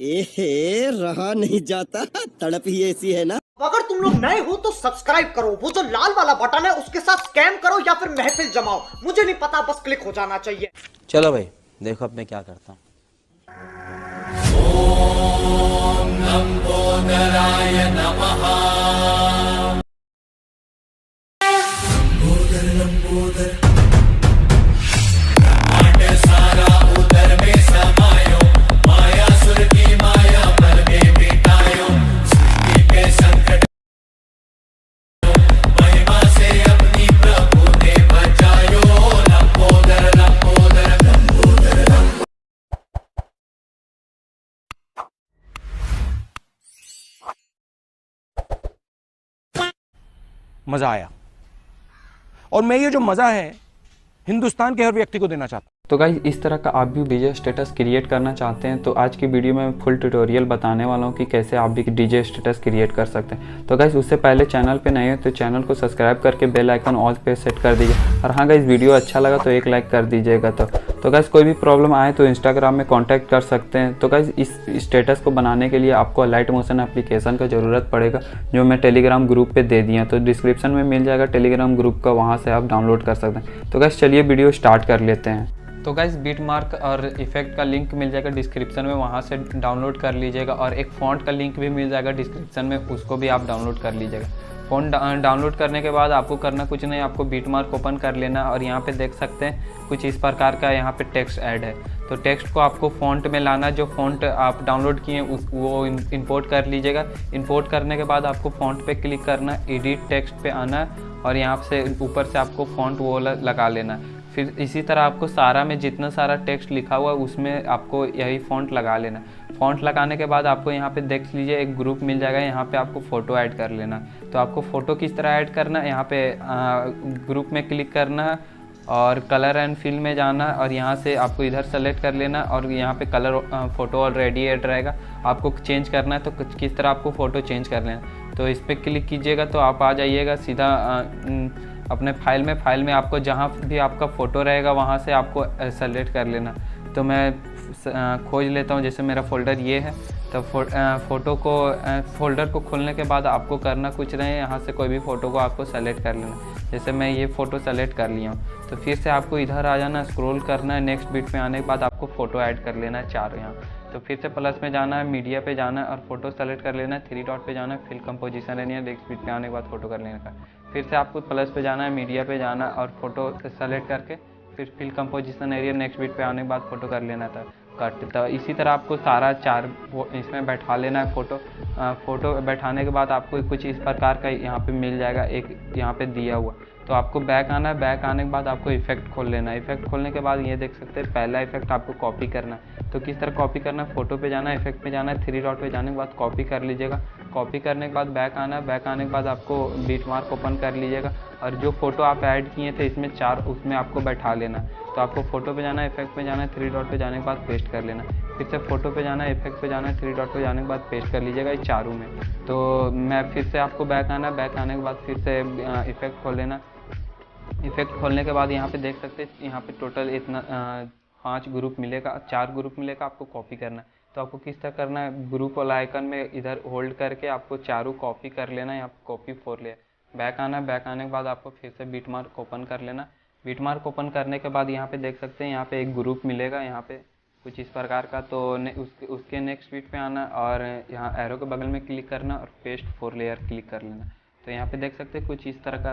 एहे रहा नहीं जाता, तड़प ही ऐसी है ना। अगर तुम लोग नए हो तो सब्सक्राइब करो, वो जो लाल वाला बटन है उसके साथ स्कैम करो या फिर महफिल जमाओ, मुझे नहीं पता, बस क्लिक हो जाना चाहिए। चलो भाई देखो अब मैं क्या करता हूँ। मजा आया और मैं ये जो मजा है हिंदुस्तान के हर व्यक्ति को देना चाहता हूँ। तो गाइस इस तरह का आप भी डीजे स्टेटस क्रिएट करना चाहते हैं तो आज की वीडियो में फुल ट्यूटोरियल बताने वाला हूँ कि कैसे आप भी डीजे स्टेटस क्रिएट कर सकते हैं। तो गाइस उससे पहले चैनल पे नए हो तो चैनल को सब्सक्राइब करके बेल आइकन ऑल पे सेट कर दीजिए। और हाँ गाइस वीडियो अच्छा लगा तो एक लाइक कर दीजिएगा। तो गाइस कोई भी प्रॉब्लम आए तो इंस्टाग्राम में कॉन्टैक्ट कर सकते हैं। तो गाइस इस स्टेटस को बनाने के लिए आपको लाइट मोशन एप्लीकेशन का ज़रूरत पड़ेगा जो मैं टेलीग्राम ग्रुप पर दे दिया, तो डिस्क्रिप्शन में मिल जाएगा टेलीग्राम ग्रुप का, वहाँ से आप डाउनलोड कर सकते हैं। तो गाइस चलिए वीडियो स्टार्ट कर लेते हैं। तो गाइस बीट मार्क और इफेक्ट का लिंक मिल जाएगा डिस्क्रिप्शन में, वहाँ से डाउनलोड कर लीजिएगा। और एक फ़ॉन्ट का लिंक भी मिल जाएगा डिस्क्रिप्शन में, उसको भी आप डाउनलोड कर लीजिएगा। फ़ॉन्ट डाउनलोड करने के बाद आपको करना कुछ नहीं, आपको बीट मार्क ओपन कर लेना और यहाँ पे देख सकते हैं कुछ इस प्रकार का यहाँ पे टेक्स्ट ऐड है। तो टेक्स्ट को आपको फ़ॉन्ट में लाना, जो फ़ॉन्ट आप डाउनलोड किए वो इंपोर्ट कर लीजिएगा। इंपोर्ट करने के बाद आपको फ़ॉन्ट पे क्लिक करना, एडिट टेक्स्ट पे आना और यहाँ से ऊपर से आपको फ़ॉन्ट वो लगा लेना। फिर इसी तरह आपको सारा में जितना सारा टेक्स्ट लिखा हुआ है उसमें आपको यही फ़ॉन्ट लगा लेना। फ़ॉन्ट लगाने के बाद आपको यहाँ पे देख लीजिए एक ग्रुप मिल जाएगा, यहाँ पे आपको फ़ोटो ऐड कर लेना। तो आपको फ़ोटो किस तरह ऐड करना है, यहाँ पे ग्रुप में क्लिक करना है और कलर एंड फिल में जाना और यहाँ से आपको इधर सेलेक्ट कर लेना और यहाँ पे कलर फ़ोटो ऑलरेडी ऐड रहेगा, आपको चेंज करना है। तो किस तरह आपको फ़ोटो चेंज कर लेना, तो इस पर क्लिक कीजिएगा तो आप आ जाइएगा सीधा अपने फाइल में आपको जहाँ भी आपका फ़ोटो रहेगा वहाँ से आपको सेलेक्ट कर लेना। तो मैं खोज लेता हूँ, जैसे मेरा फ़ोल्डर ये है। तो फ़ोल्डर को खोलने के बाद आपको करना कुछ नहीं, यहाँ से कोई भी फ़ोटो को आपको सेलेक्ट कर लेना। जैसे मैं ये फ़ोटो सेलेक्ट कर लिया हूँ तो फिर से आपको इधर आ जाना, स्क्रॉल करना है, नेक्स्ट बीट पे आने के बाद आपको फ़ोटो ऐड कर लेना है 4 यहाँ। तो फिर से प्लस में जाना है, मीडिया पे जाना है और फोटो सेलेक्ट कर लेना है, 3 डॉट पे जाना है, फिल कंपोजिशन लेनी है, नेक्स्ट बीट पे आने के बाद फोटो कर लेने का। फिर से आपको प्लस पे जाना है, मीडिया पे जाना है और फोटो सेलेक्ट करके फिर fill composition area, next beat पे आने के बाद फोटो कर लेना था कट। तो इसी तरह आपको सारा 4 इसमें बैठा लेना है फ़ोटो बैठाने के बाद आपको कुछ इस प्रकार का यहाँ पे मिल जाएगा, एक यहाँ पे दिया हुआ। तो आपको बैक आना है, बैक आने के बाद आपको इफेक्ट खोल लेना है। इफेक्ट खोलने के बाद ये देख सकते हैं पहला इफेक्ट आपको कॉपी करना है। तो किस तरह कॉपी करना है, फोटो पे जाना है, इफेक्ट पे जाना है, 3 डॉट पे जाने के बाद कॉपी कर लीजिएगा। कॉपी करने के बाद बैक आना है, बैक आने के बाद आपको बीट मार्क ओपन कर लीजिएगा और जो फोटो आप ऐड किए थे इसमें 4 उसमें आपको बैठा लेना। तो आपको फोटो पे जाना है, इफेक्ट पे जाना है, 3 डॉट पे जाने के बाद पेस्ट कर लेना। फिर से फोटो पे जाना है, इफेक्ट पे जाना है, 3 डॉट पे जाने के बाद पेस्ट कर लीजिएगा इस चारों में। तो मैं फिर से आपको बैक आना है, बैक आने के बाद फिर से इफेक्ट खोल लेना। इफेक्ट खोलने के बाद यहाँ पे देख सकते हैं यहाँ पे टोटल इतना 5 ग्रुप मिलेगा, 4 ग्रुप मिलेगा, आपको कॉपी करना है। तो आपको किस तरह करना है, ग्रुप वाला आइकन में इधर होल्ड करके आपको चारों कॉपी कर लेना है, यहाँ पे कॉपी फोर ले। बैक आना, बैक आने के बाद आपको फिर से बीट मार्क ओपन कर लेना। बीट मार्क ओपन करने के बाद यहाँ पे देख सकते हैं यहाँ पे एक ग्रुप मिलेगा, यहाँ पे कुछ इस प्रकार का। तो उसके नेक्स्ट बीट पे आना और यहाँ एरो के बगल में क्लिक करना और पेस्ट 4 लेयर क्लिक कर लेना। तो यहाँ पे देख सकते हैं कुछ इस तरह का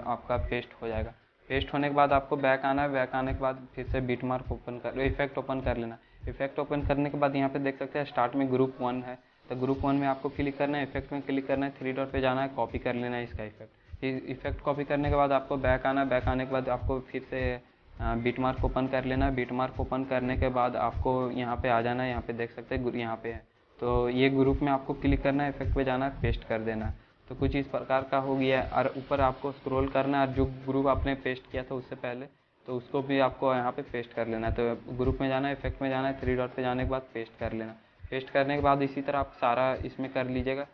आपका पेस्ट हो जाएगा। पेस्ट होने के बाद आपको बैक आना है, बैक आने के बाद फिर से बीट मार्क ओपन कर इफेक्ट ओपन कर लेना। इफेक्ट ओपन करने के बाद यहाँ पे देख सकते हैं स्टार्ट में ग्रुप 1 है, तो ग्रुप 1 में आपको क्लिक करना है, इफेक्ट में क्लिक करना है, 3 डॉट पे जाना है, कॉपी कर लेना है इसका इफेक्ट। इफेक्ट कॉपी करने के बाद आपको बैक आना, बैक आने के बाद आपको फिर से बीट मार्क ओपन कर लेना। बीट मार्क ओपन करने के बाद आपको यहाँ पे आ जाना है, यहाँ पे देख सकते हैं यहाँ पे है। तो ये ग्रुप में आपको क्लिक करना है, इफेक्ट पे जाना है, पेस्ट कर देना है। तो कुछ इस प्रकार का हो गया है। और ऊपर आपको स्क्रॉल करना है और जो ग्रुप आपने पेस्ट किया था उससे पहले तो उसको भी आपको यहाँ पे पेस्ट कर लेना है। तो ग्रुप में जाना है, इफेक्ट में जाना है, 3 डॉट पे जाने के बाद पेस्ट कर लेना। पेस्ट करने के बाद इसी तरह आप सारा इसमें कर लीजिएगा।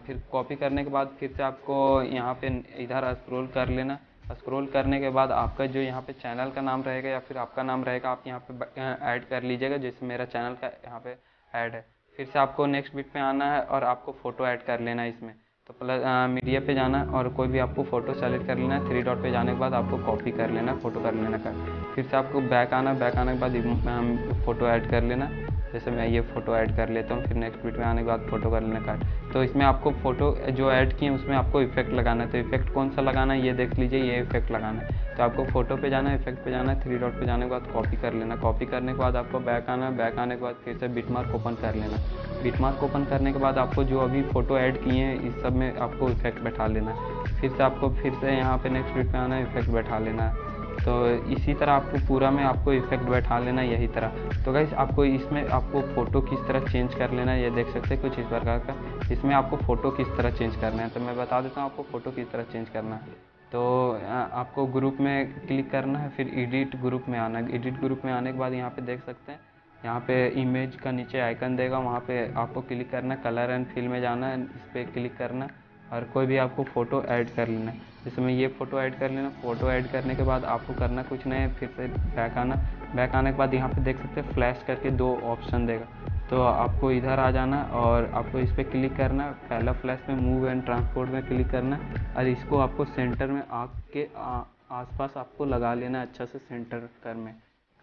फिर कॉपी करने के बाद फिर से आपको यहाँ पे इधर स्क्रॉल कर लेना। स्क्रॉल करने के बाद आपका जो यहाँ पे चैनल का नाम रहेगा या फिर आपका नाम रहेगा आप यहाँ पे ऐड कर लीजिएगा। जैसे मेरा चैनल का यहाँ पे ऐड है। फिर से आपको नेक्स्ट बिट पे आना है और आपको फ़ोटो ऐड कर लेना है इसमें। तो प्लस मीडिया पे जाना है और कोई भी आपको फ़ोटो सेलेक्ट कर लेना है। 3 डॉट पे जाने के बाद आपको कॉपी कर लेना है, फ़ोटो कर लेना है। फिर से आपको बैक आना, बैक आने के बाद फ़ोटो ऐड कर लेना। जैसे मैं ये फ़ोटो ऐड कर लेता हूँ, फिर नेक्स्ट बिट में आने के बाद फ़ोटो कर लेना कार्ड। तो इसमें आपको फ़ोटो जो ऐड किए उसमें आपको इफेक्ट लगाना है। तो इफेक्ट कौन सा लगाना है ये देख लीजिए, ये इफेक्ट लगाना है। तो आपको फ़ोटो पे जाना है, इफेक्ट पे जाना है, 3 डॉट पे जाने के बाद कॉपी कर लेना। कॉपी करने के बाद आपको बैक आना है, बैक आने के बाद फिर से बिटमार्क ओपन कर लेना। बिटमार्क ओपन करने के बाद आपको जो अभी फ़ोटो ऐड किए हैं इस सब में आपको इफेक्ट बैठा लेना है। फिर से आपको फिर से यहाँ पे नेक्स्ट बिट पे आना है, इफेक्ट बैठा लेना है। तो इसी तरह आपको पूरा में आपको इफेक्ट बैठा लेना है यही तरह। तो गाइस आपको इसमें आपको फ़ोटो किस तरह चेंज कर लेना है ये देख सकते हैं कुछ इस प्रकार का। इसमें आपको फ़ोटो किस तरह चेंज करना है तो मैं बता देता हूँ आपको फ़ोटो किस तरह चेंज करना है। तो आपको ग्रुप में क्लिक करना है, फिर एडिट ग्रुप में आना है। एडिट ग्रुप में आने के बाद यहाँ पे देख सकते हैं, यहाँ पे इमेज का नीचे आइकन देगा, वहाँ पे आपको क्लिक करना है। कलर एंड फिल में जाना है, इस पर क्लिक करना है और कोई भी आपको फ़ोटो ऐड कर लेना है। जैसे मैं ये फ़ोटो ऐड कर लेना। फ़ोटो ऐड करने के बाद आपको करना कुछ नहीं है, फिर से बैक आना। बैक आने के बाद यहाँ पे देख सकते हैं फ्लैश करके 2 ऑप्शन देगा। तो आपको इधर आ जाना और आपको इस पर क्लिक करना। पहला फ्लैश में मूव एंड ट्रांसपोर्ट में क्लिक करना और इसको आपको सेंटर में आँख के आसपास आपको लगा लेना अच्छा से सेंटर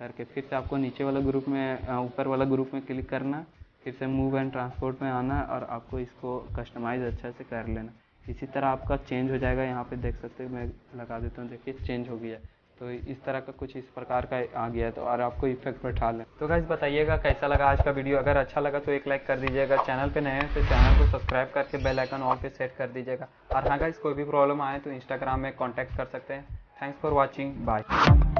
करके। फिर से आपको नीचे वाला ग्रुप में ऊपर वाला ग्रुप में क्लिक करना। फिर से मूव एंड ट्रांसपोर्ट में आना और आपको इसको कस्टमाइज़ अच्छा से कर लेना। इसी तरह आपका चेंज हो जाएगा। यहाँ पे देख सकते हैं, मैं लगा देता हूँ, देखिए चेंज हो गया। तो इस तरह का कुछ इस प्रकार का आ गया है। तो और आपको इफेक्ट बैठा लें। तो गाइस बताइएगा कैसा लगा आज का वीडियो। अगर अच्छा लगा तो एक लाइक कर दीजिएगा। चैनल पे नए हैं तो चैनल को सब्सक्राइब करके बेल आइकन ऑल पे सेट कर दीजिएगा। और हाँ गाइस कोई भी प्रॉब्लम आए तो इंस्टाग्राम में कॉन्टैक्ट कर सकते हैं। Thanks for watching, bye.